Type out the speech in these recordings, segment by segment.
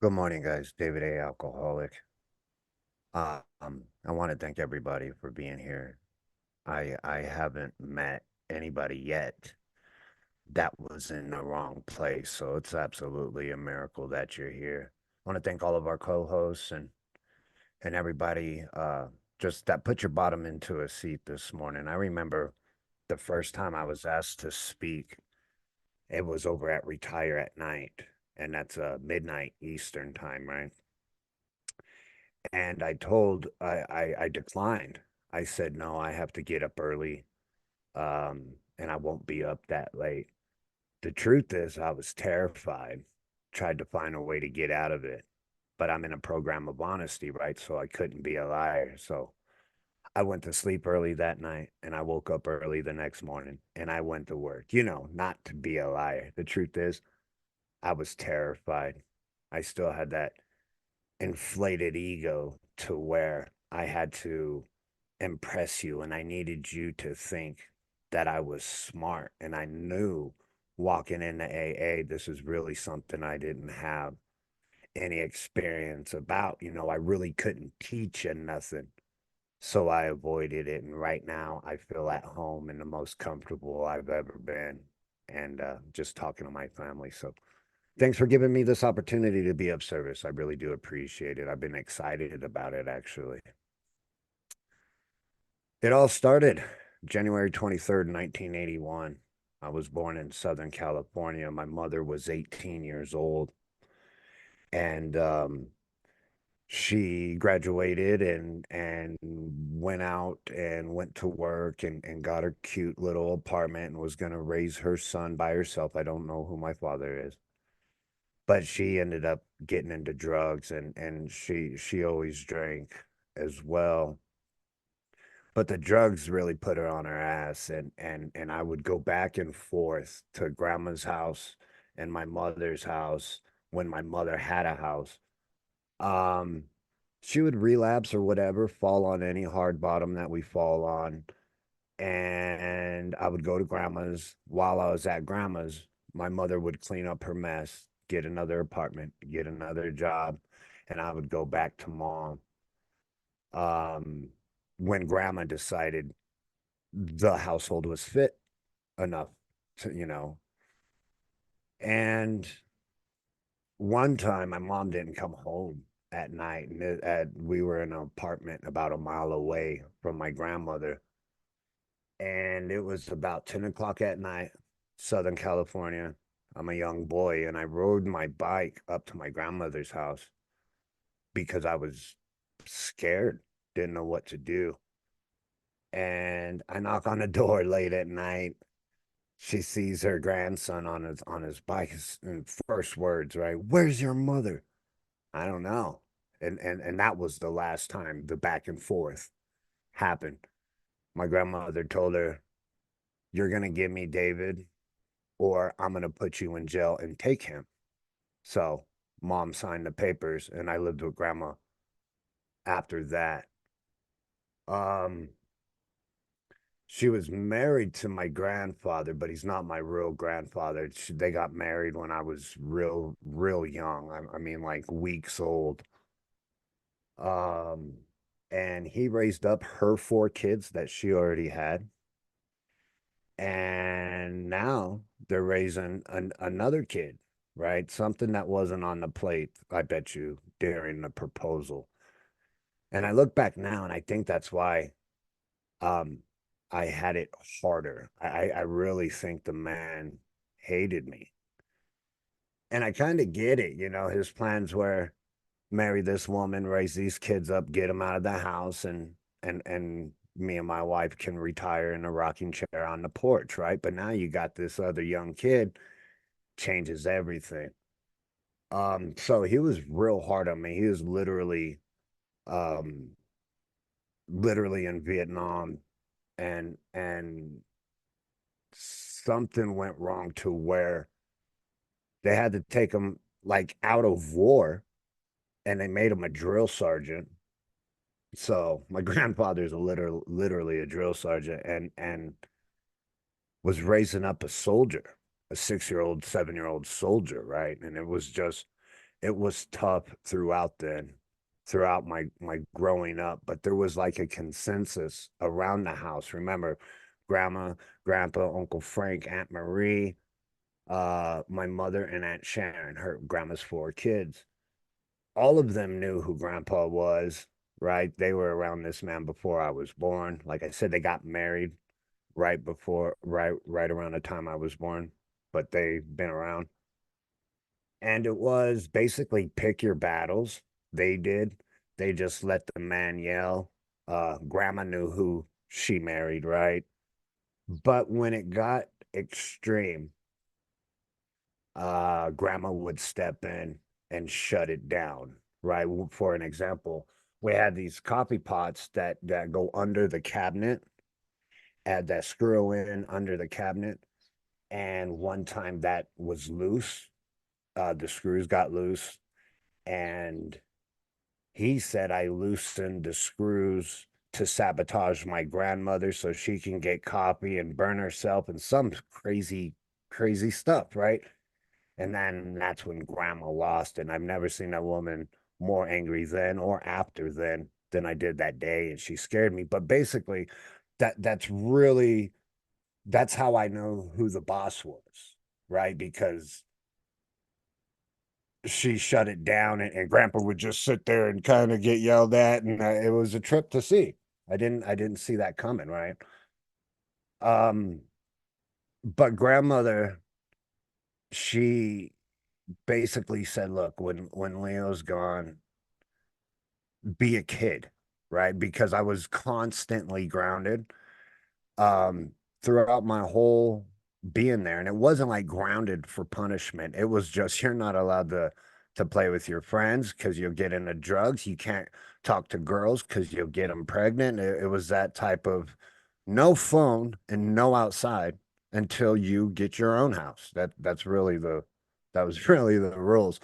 Good morning, guys. David A. Alcoholic. I want to thank everybody for being here. I haven't met anybody yet that was in the wrong place, so it's absolutely a miracle that you're here. I want to thank all of our co-hosts and everybody just that put your bottom into a seat this morning. I remember the first time I was asked to speak, it was over at Retire at Night, and that's midnight Eastern time, right? And I declined. I said, no, I have to get up early. And I won't be up that late. The truth is I was terrified, tried to find a way to get out of it. But I'm in a program of honesty, right? So I couldn't be a liar. So I went to sleep early that night and I woke up early the next morning and I went to work, not to be a liar. The truth is I was terrified. I still had that inflated ego to where I had to impress you and I needed you to think that I was smart. And I knew walking into AA, this is really something I didn't have any experience about. I really couldn't teach you nothing. So I avoided it. And right now I feel at home and the most comfortable I've ever been. And just talking to my family. So thanks for giving me this opportunity to be of service. I really do appreciate it. I've been excited about it, actually. It all started January 23rd, 1981. I was born in Southern California. My mother was 18 years old, and she graduated and went out and went to work and got her cute little apartment and was going to raise her son by herself. I don't know who my father is, but she ended up getting into drugs and she always drank as well, but the drugs really put her on her ass, and I would go back and forth to grandma's house and my mother's house when my mother had a house. um she would relapse or whatever, fall on any hard bottom that we fall on, and I would go to grandma's. While I was at grandma's, my mother would clean up her mess, get another apartment, get another job, and I would go back to mom. Um, when grandma decided the household was fit enough to. And one time my mom didn't come home at night, and we were in an apartment about a mile away from my grandmother. And it was about 10 o'clock at night, Southern California. I'm a young boy, and I rode my bike up to my grandmother's house because I was scared, didn't know what to do. And I knock on the door late at night. She sees her grandson on his bike. And first words, right? Where's your mother? I don't know. And that was the last time the back and forth happened. My grandmother told her, "You're gonna give me David, or I'm gonna put you in jail and take him." So mom signed the papers, and I lived with grandma after that. Um, She was married to my grandfather, but he's not my real grandfather. They got married when I was real young. I mean, like weeks old. Um, and he raised up her four kids that she already had. And now they're raising another kid, right? Something that wasn't on the plate, I bet you, during the proposal. And I look back now and I think that's why um I had it harder. I really think the man hated me. And I kind of get it, his plans were marry this woman, raise these kids up, get them out of the house, and me and my wife can retire in a rocking chair on the porch, right? But now you got this other young kid, changes everything. So he was real hard on me. He was um literally in Vietnam, and something went wrong to where they had to take him like out of war, and they made him a drill sergeant. So my grandfather's literally a drill sergeant, and was raising up a soldier, a 6-year old, 7-year old soldier, right? And it was just it was tough throughout my growing up, but there was like a consensus around the house. Remember, grandma, grandpa, Uncle Frank, Aunt Marie, my mother and Aunt Sharon, her grandma's four kids. All of them knew who grandpa was, right? They were around this man before I was born. Like I said, they got married right around the time I was born, but they've been around. And it was basically pick your battles. They did. They just let the man yell. Grandma knew who she married, right? But when it got extreme, grandma would step in and shut it down, right? For an example, we had these coffee pots that go under the cabinet, add that screw in under the cabinet. And one time that was loose, the screws got loose, and he said I loosened the screws to sabotage my grandmother so she can get coffee and burn herself and some crazy stuff, right? And then that's when grandma lost. And I've never seen a woman more angry then or after then than I did that day. And she scared me. But basically, that's how I know who the boss was, right? Because she shut it down, and grandpa would just sit there and kind of get yelled at, and it was a trip to see. I didn't see that coming, right? Um, but grandmother, she basically said, look, when Leo's gone, be a kid, right? Because I was constantly grounded um throughout my whole being there, and it wasn't like grounded for punishment. It was just you're not allowed to play with your friends because you'll get into drugs. You can't talk to girls because you'll get them pregnant. It was that type of no phone and no outside until you get your own house. That was really the rules.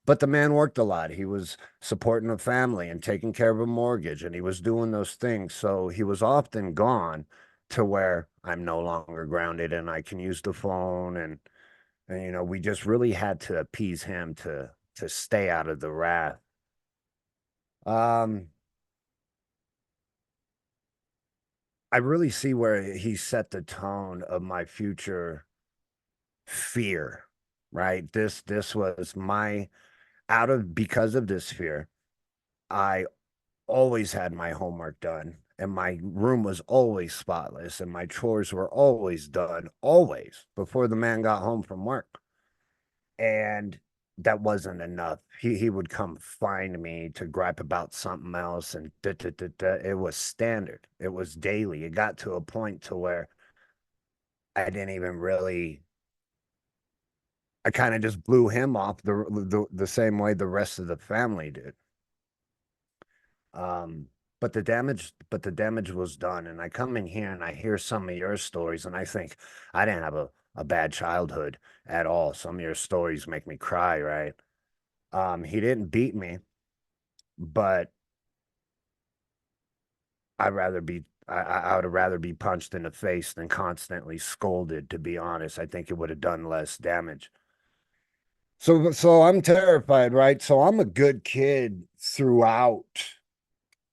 But the man worked a lot. He was supporting a family and taking care of a mortgage, and he was doing those things. So he was often gone to where I'm no longer grounded and I can use the phone, and we just really had to appease him to stay out of the wrath. Um, I really see where he set the tone of my future fear, right? This was my out of because of this fear, I always had my homework done, and my room was always spotless, and my chores were always done, always before the man got home from work. And that wasn't enough. He would come find me to gripe about something else, and it was standard. It was daily. It got to a point to where I didn't even really. I kind of just blew him off the same way the rest of the family did. Um, but the damage was done. And I come in here and I hear some of your stories, and I think I didn't have a bad childhood at all. Some of your stories make me cry, right? He didn't beat me, but I would rather be punched in the face than constantly scolded, to be honest. I think it would have done less damage. So I'm terrified, right? So I'm a good kid throughout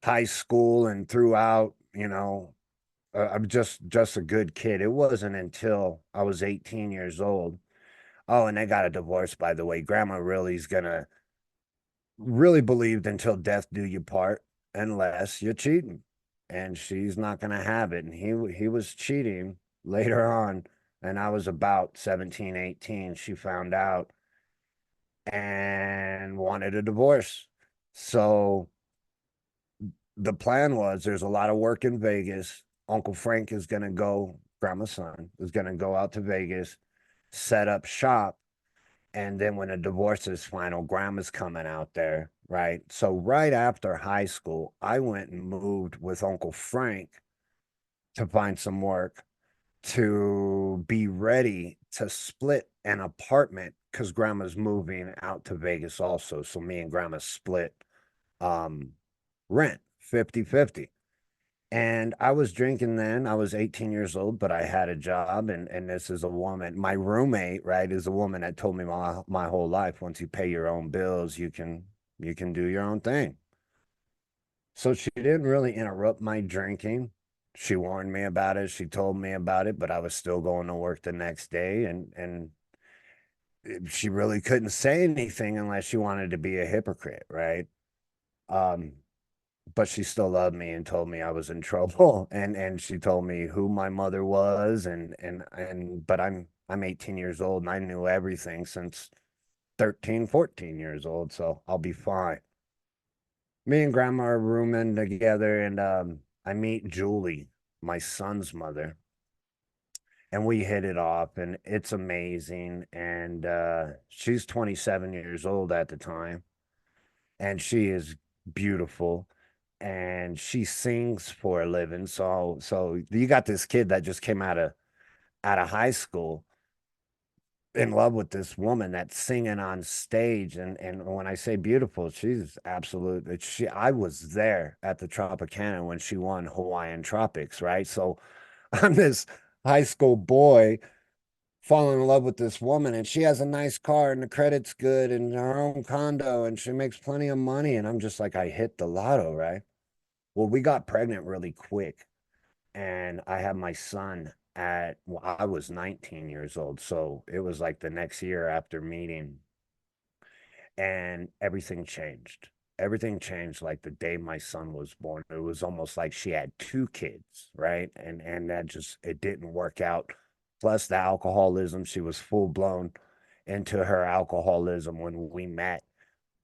high school and throughout, I'm just a good kid. It wasn't until I was 18 years old. Oh, and they got a divorce, by the way. Grandma really's gonna really believed until death do you part, unless you're cheating, and she's not gonna have it. And he was cheating later on, and I was about 17, 18. She found out and wanted a divorce. So the plan was there's a lot of work in Vegas. Uncle Frank is going to go, grandma's son is going to go out to Vegas, set up shop. And then when the divorce is final, grandma's coming out there, right? So right after high school, I went and moved with Uncle Frank to find some work to be ready to split an apartment because grandma's moving out to Vegas also. So me and grandma split um rent 50-50. And I was drinking then. I was 18 years old, but I had a job, and this is a woman. My roommate, right, is a woman that told me my whole life, once you pay your own bills, you can do your own thing. So she didn't really interrupt my drinking. She warned me about it. She told me about it, but I was still going to work the next day, and she really couldn't say anything unless she wanted to be a hypocrite, right? Um, but she still loved me and told me I was in trouble, and she told me who my mother was, and but I'm 18 years old and I knew everything since 13, 14 years old, so I'll be fine. Me and grandma are rooming together, and I meet Julie, my son's mother, and we hit it off, and it's amazing. And she's 27 years old at the time, and she is beautiful, and she sings for a living. So you got this kid that just came out of high school in love with this woman that's singing on stage, and when I say beautiful, she's absolutely she I was there at the Tropicana when she won Hawaiian Tropics, right? So I'm this high school boy falling in love with this woman, and she has a nice car and the credit's good and her own condo and she makes plenty of money, and I'm just like, I hit the lotto, right? Well, we got pregnant really quick, and I had my son at well, I was 19 years old, so it was like the next year after meeting, and everything changed. Everything changed like the day my son was born. It was almost like she had two kids, right? And that just it didn't work out. Plus the alcoholism, she was full blown into her alcoholism when we met.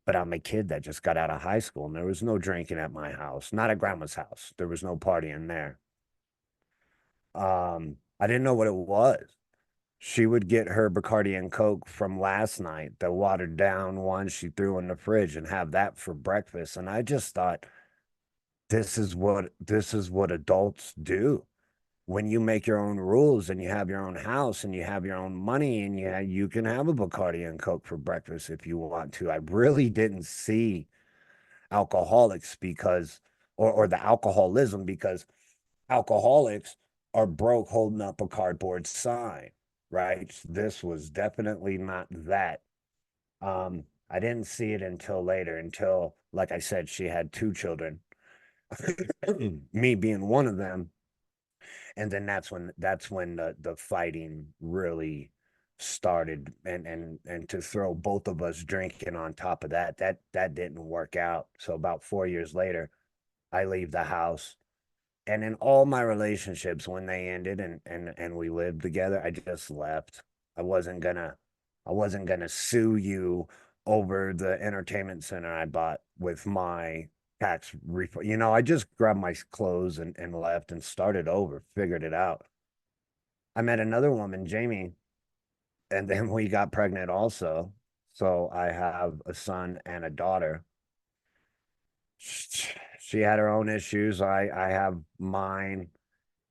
But I'm a kid that just got out of high school, and there was no drinking at my house, not at grandma's house. There was no partying there. I didn't know what it was. She would get her Bacardi and Coke from last night, the watered down one she threw in the fridge, and have that for breakfast. And I just thought, this is what adults do. When you make your own rules and you have your own house and you have your own money, and yeah, you can have a Bacardi and Coke for breakfast if you want to. I really didn't see alcoholics because or the alcoholism, because alcoholics are broke holding up a cardboard sign, right? This was definitely not that. I didn't see it until later, until, like I said, she had two children, me being one of them, and then that's when the fighting really started, and to throw both of us drinking on top of that didn't work out. So about 4 years later, I leave the house. And in all my relationships, when they ended and we lived together, I just left. I wasn't gonna I wasn't gonna sue you over the entertainment center I bought with my tax refund. I just grabbed my clothes and left and started over, figured it out. I met another woman, Jamie, and then we got pregnant also. So I have a son and a daughter. She had her own issues. I have mine,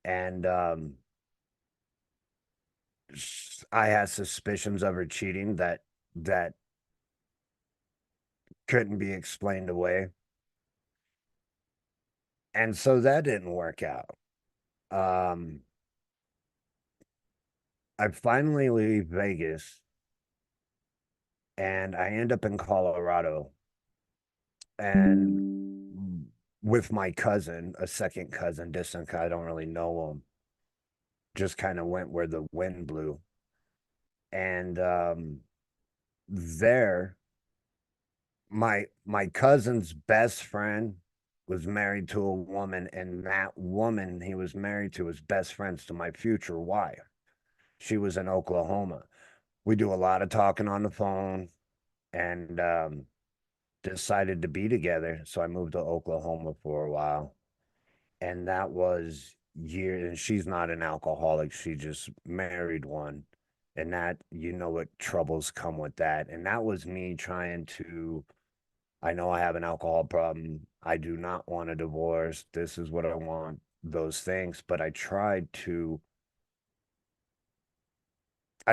and I had suspicions of her cheating that couldn't be explained away. And so that didn't work out. Um, I finally leave Vegas and I end up in Colorado, and with my cousin, a second cousin, distant, I don't really know him, just kind of went where the wind blew. And there my cousin's best friend was married to a woman, and that woman he was married to was best friends to my future wife. She was in Oklahoma. We do a lot of talking on the phone, and decided to be together. So I moved to Oklahoma for a while, and that was years. And she's not an alcoholic; she just married one, and that what troubles come with that. And that was me trying to I know I have an alcohol problem. I do not want a divorce. This is what I want, those things. But I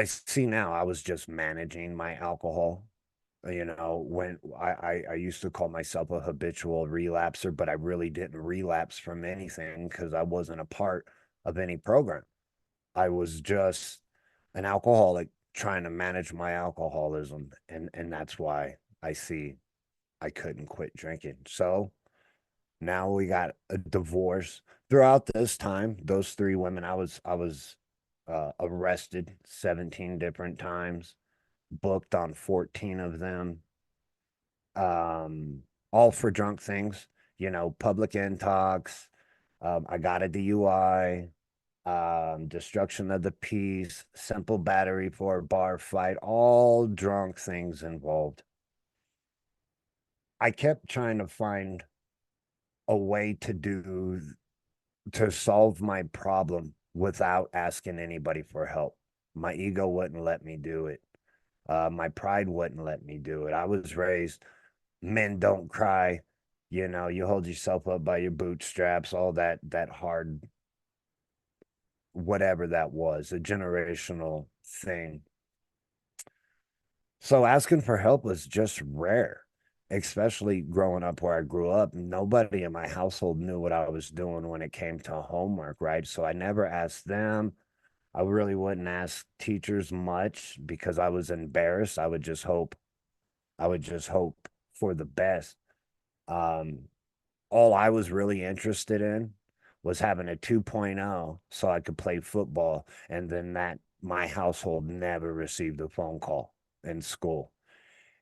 see now I was just managing my alcohol. When I used to call myself a habitual relapser, but I really didn't relapse from anything because I wasn't a part of any program. I was just an alcoholic trying to manage my alcoholism, and that's why I see I couldn't quit drinking. So now we got a divorce. Throughout this time, those three women, I was arrested 17 different times, booked on 14 of them, um, all for drunk things, public intox. I got a DUI, destruction of the peace, simple battery for a bar fight, all drunk things involved. I kept trying to find a way to solve my problem without asking anybody for help. My ego wouldn't let me do it. My pride wouldn't let me do it. I was raised, men don't cry. You hold yourself up by your bootstraps, all that hard, whatever that was, a generational thing. So asking for help was just rare, especially growing up where I grew up. Nobody in my household knew what I was doing when it came to homework, right? So I never asked them. I really wouldn't ask teachers much because I was embarrassed. I would just hope for the best. Um, all I was really interested in was having a 2.0 so I could play football. And then that my household never received a phone call in school.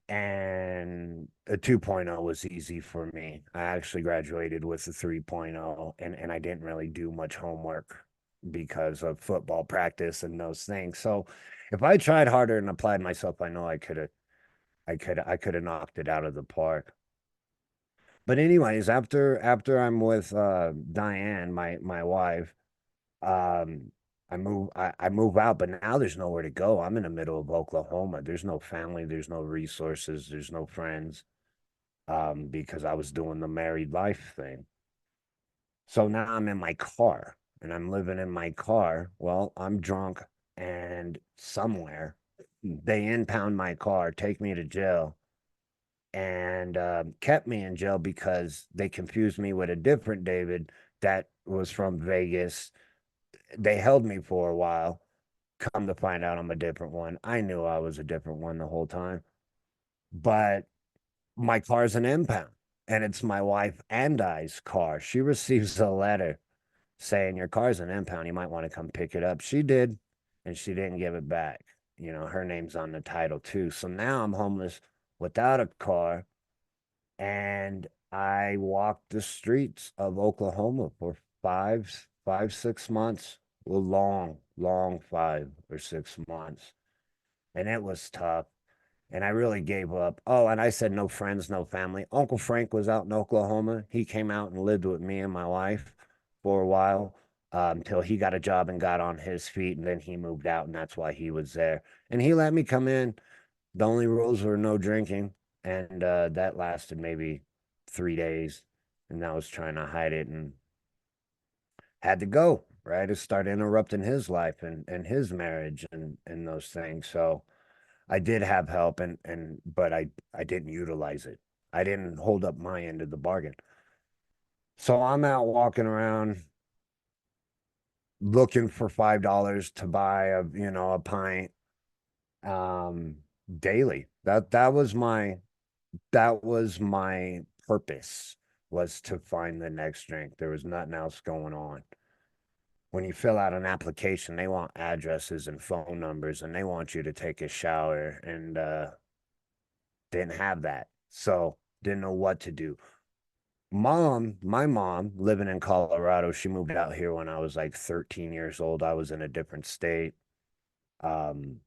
And a 2.0 was easy for me. I actually graduated with a 3.0 and I didn't really do much homework because of football practice and those things. So if I tried harder and applied myself, I know I could have knocked it out of the park. But anyways, after I'm with Diane, my wife, um I move out, but now there's nowhere to go. I'm in the middle of Oklahoma. There's no family, there's no resources, there's no friends, because I was doing the married life thing. So now I'm in my car and I'm living in my car. Well, I'm drunk and somewhere they impound my car, take me to jail, and kept me in jail because they confused me with a different David that was from Vegas. They held me for a while. Come to find out, I'm a different one. I knew I was a different one the whole time, but my car's an impound and it's my wife and I's car. She receives a letter saying, your car's an impound. You might want to come pick it up. She did, and she didn't give it back. Her name's on the title too. So now I'm homeless without a car, and I walked the streets of Oklahoma for 6 months. Well, long 5 or 6 months. And it was tough. And I really gave up. Oh, and I said no friends, no family. Uncle Frank was out in Oklahoma. He came out and lived with me and my wife for a while, until he got a job and got on his feet. And then he moved out, and that's why he was there. And he let me come in. The only rules were no drinking, and that lasted maybe 3 days. And I was trying to hide it and had to go, right? To start interrupting his life and his marriage and those things. So I did have help, but I didn't utilize it. I didn't hold up my end of the bargain. So I'm out walking around looking for $5 to buy a pint, um daily. That was my purpose, was to find the next drink. There was nothing else going on. When you fill out an application, they want addresses and phone numbers, and they want you to take a shower, and didn't have that. So didn't know what to do. My mom living in Colorado, she moved out here when I was like 13 years old. I was in a different state. Um,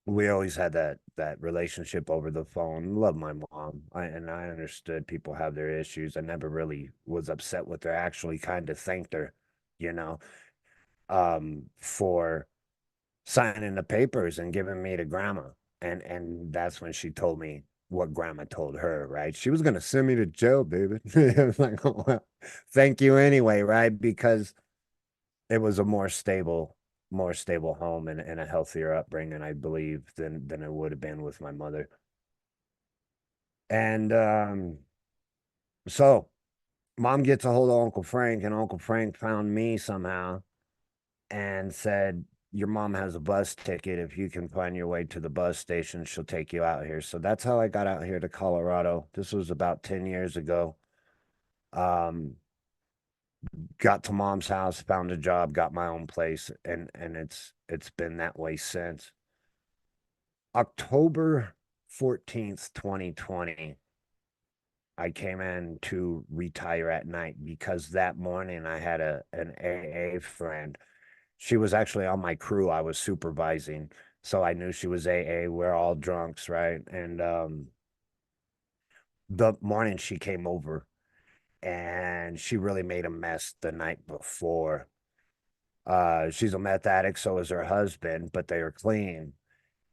we always had that relationship over the phone. Love my mom. I understood people have their issues. I never really was upset with her. Actually kind of thanked her, you know, for signing the papers and giving me to grandma. And that's when she told me what grandma told her, right? She was gonna send me to jail, David. I was like, oh, well, thank you anyway, right? Because it was a more stable home and a healthier upbringing, I believe, than it would have been with my mother. And so mom gets a hold of Uncle Frank, and Uncle Frank found me somehow and said, your mom has a bus ticket. If you can find your way to the bus station, she'll take you out here. So that's how I got out here to Colorado. This was about 10 years ago. Um, got to mom's house, found a job, got my own place, and it's been that way since. October 14th, 2020, I came in to retire at night because that morning I had an AA friend. She was actually on my crew I was supervising. So I knew she was AA. We're all drunks, right? And the morning she came over and she really made a mess the night before. She's a meth addict, so is her husband, but they are clean.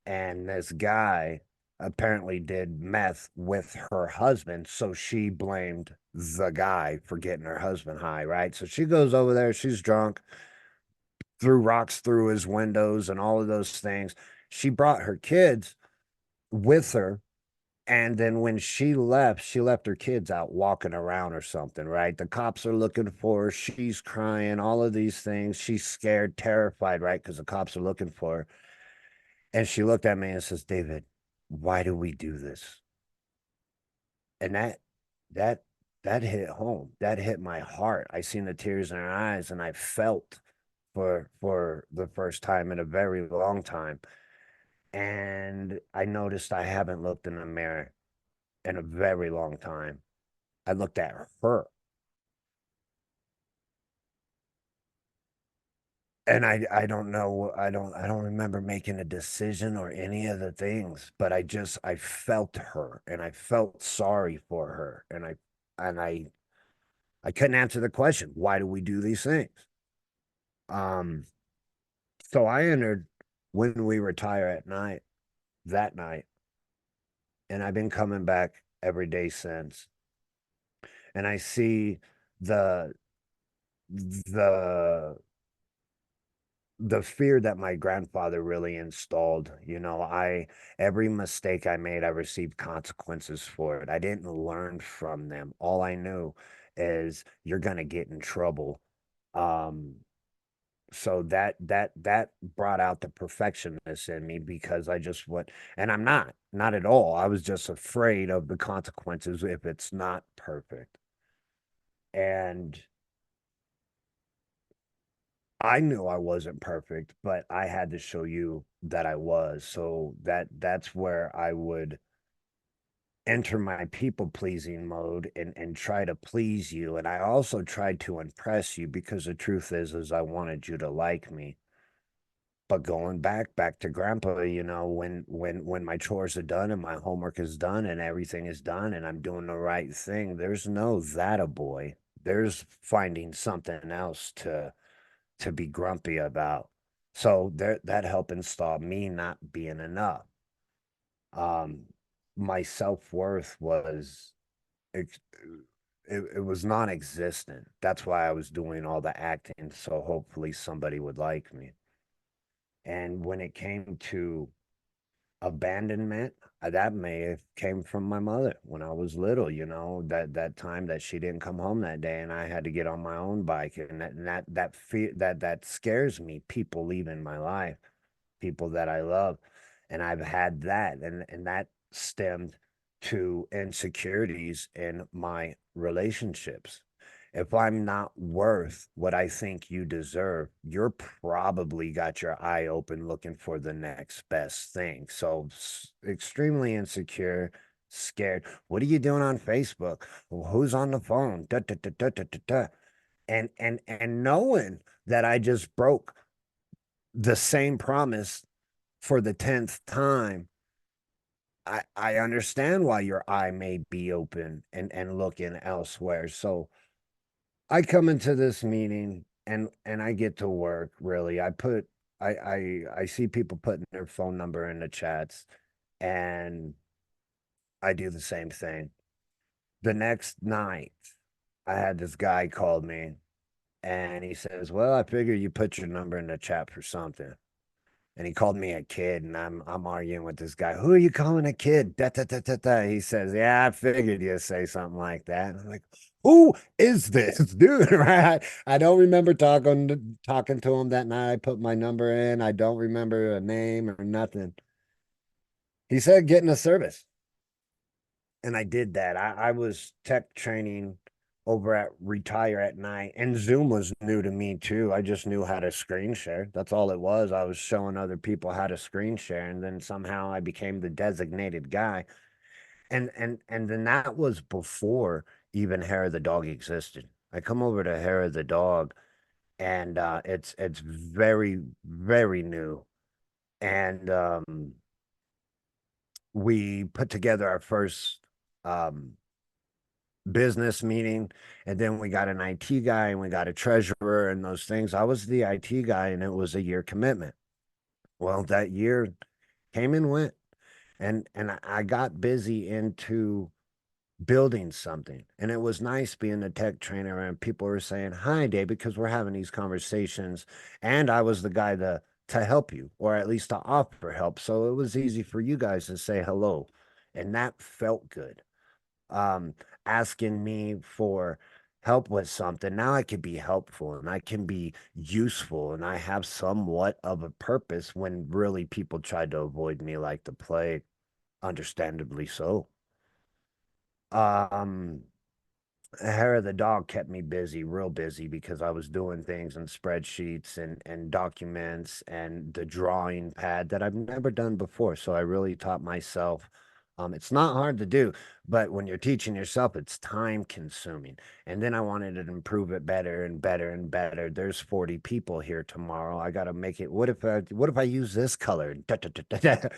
And this guy apparently did meth with her husband, so she blamed the guy for getting her husband high, right? So she goes over there, she's drunk, threw rocks through his windows and all of those things. She brought her kids with her. And then when she left her kids out walking around or something, right? The cops are looking for her. She's crying, all of these things. She's scared, terrified, right? Because the cops are looking for her. And she looked at me and says, David, why do we do this? And that that hit home. That hit my heart. I seen the tears in her eyes and I felt for the first time in a very long time. And I noticed I haven't looked in the mirror in a very long time. I looked at her and I don't know, I don't remember making a decision or any of the things, but I felt her and I felt sorry for her and I couldn't answer the question, why do we do these things? Um so I entered when we retire at night that night, and I've been coming back every day since. And I see the the the fear that my grandfather really installed. I every mistake I made, I received consequences for it. I didn't learn from them. All I knew is you're gonna get in trouble. Um, so that brought out the perfectionist in me because I just went, and I'm not at all. I was just afraid of the consequences if it's not perfect. And I knew I wasn't perfect, but I had to show you that I was. So that's where I would enter my people pleasing mode and try to please you. And I also tried to impress you because the truth is I wanted you to like me. But going back to grandpa, when my chores are done and my homework is done and everything is done and I'm doing the right thing, there's no that a boy. There's finding something else to be grumpy about. So that helped install me not being enough. Um, my self-worth was it, it was non-existent. That's why I was doing all the acting, so hopefully somebody would like me. And when it came to abandonment, that may have came from my mother when I was little, that time that she didn't come home that day and I had to get on my own bike, and that fear that scares me, people leaving my life, people that I love. And I've had that, and that stemmed to insecurities in my relationships. If I'm not worth what I think you deserve, you're probably got your eye open looking for the next best thing. So extremely insecure, scared. What are you doing on Facebook? Well, who's on the phone? Da, da, da, da, da, da, da. And knowing that I just broke the same promise for the 10th time, I understand why your eye may be open and looking elsewhere. So I come into this meeting and I get to work really. I see people putting their phone number in the chats and I do the same thing. The next night, I had this guy called me and he says, "Well, I figure you put your number in the chat for something." and he called me a kid, and I'm arguing with this guy. Who are you calling a kid? Da, da, da, da, da. He says, "Yeah, I figured you'd say something like that." And I'm like, "Who is this dude?" Right? I don't remember talking to him that night. I put my number in. I don't remember a name or nothing. He said, "Getting a service," and I did that. I was tech training over at Retire at Night, and Zoom was new to me too. I just knew how to screen share. That's all it was. I was showing other people how to screen share, and then somehow I became the designated guy. And then that was before even Hair of the Dog existed. I come over to Hair of the Dog, and it's very very new, and we put together our first um business meeting, and then we got an IT guy and we got a treasurer and those things. I was the IT guy, and it was a year commitment. Well, that year came and went, and I got busy into building something, and it was nice being a tech trainer and people were saying hi, Dave, because we're having these conversations, and I was the guy to help you, or at least to offer help, so it was easy for you guys to say hello, and that felt good. um, Asking me for help with something. Now I can be helpful and I can be useful, and I have somewhat of a purpose when really people tried to avoid me like the plague, understandably so. Um, Hair of the Dog kept me busy, real busy, because I was doing things in spreadsheets and documents and the drawing pad that I've never done before. So I really taught myself. It's not hard to do, but when you're teaching yourself, it's time consuming. And then I wanted to improve it better and better and better. There's 40 people here tomorrow. I got to make it. What if I use this color? Da, da, da, da, da.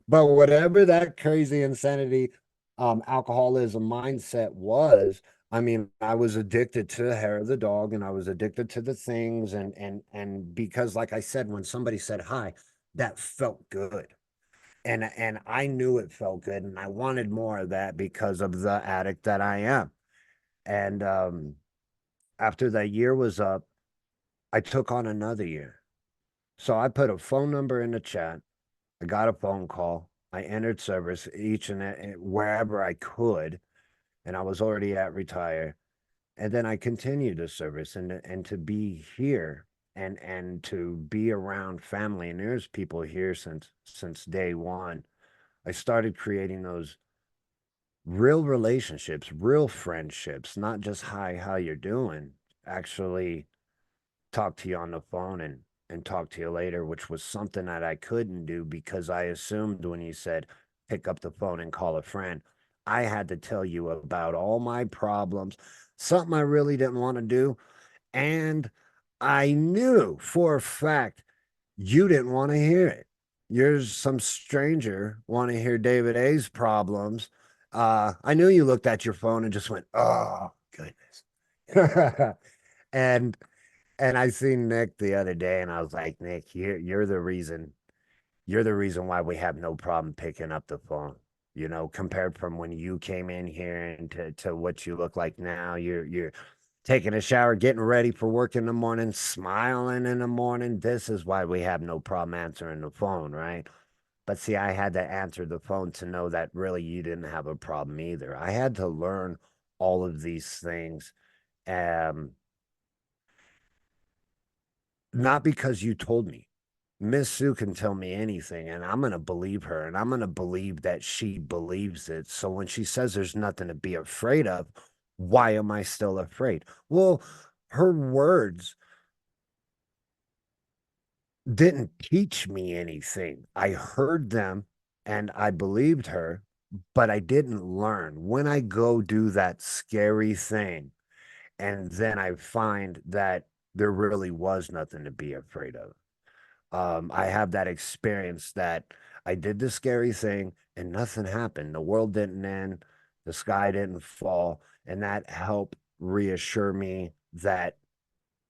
But whatever that crazy insanity alcoholism mindset was, I mean, I was addicted to Hair of the Dog, and I was addicted to the things, and because like I said, when somebody said hi, that felt good. And I knew it felt good, and I wanted more of that because of the addict that I am. And after that year was up, I took on another year. So I put a phone number in the chat. I got a phone call. I entered service each and wherever I could, and I was already at Retire. And then I continued to service and to be here and to be around family. And there's people here since day one. I started creating those real relationships, real friendships, not just hi, how you're doing. Actually talk to you on the phone and talk to you later, which was something that I couldn't do because I assumed when you said pick up the phone and call a friend, I had to tell you about all my problems, something I really didn't want to do. And I knew for a fact you didn't want to hear it. You're some stranger want to hear David A's problems. I knew you looked at your phone and just went, "Oh goodness." and and I seen Nick the other day, and I was like, "Nick, you're the reason. You're the reason why we have no problem picking up the phone. You know, compared from when you came in here and to what you look like now. You're taking a shower, getting ready for work in the morning, smiling in the morning. This is why we have no problem answering the phone, right?" But see, I had to answer the phone to know that really you didn't have a problem either. I had to learn all of these things. Um, Not because you told me. Miss Sue can tell me anything, and I'm going to believe her, and I'm going to believe that she believes it. So when she says there's nothing to be afraid of, why am I still afraid? Well, her words didn't teach me anything. I heard them and I believed her, but I didn't learn. When I go do that scary thing, and then I find that there really was nothing to be afraid of. I have that experience that I did the scary thing and nothing happened. The world didn't end, the sky didn't fall, and that helped reassure me that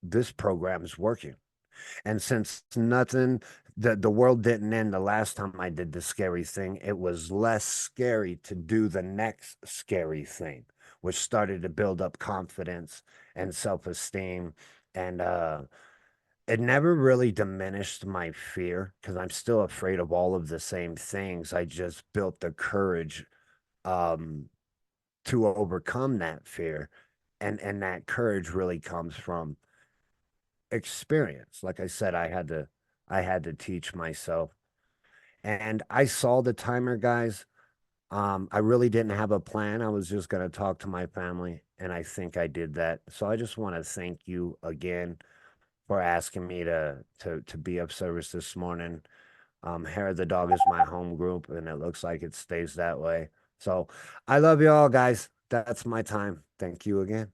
this program is working. And since the world didn't end the last time I did the scary thing, it was less scary to do the next scary thing, which started to build up confidence and self-esteem and it never really diminished my fear because I'm still afraid of all of the same things. I just built the courage um to overcome that fear. And that courage really comes from experience. Like I said, I had to teach myself. And I saw the timer, guys. I really didn't have a plan. I was just gonna talk to my family, and I think I did that. So I just want to thank you again for asking me to be of service this morning. Hair of the Dog is my home group, and it looks like it stays that way. So I love you all, guys. That's my time. Thank you again.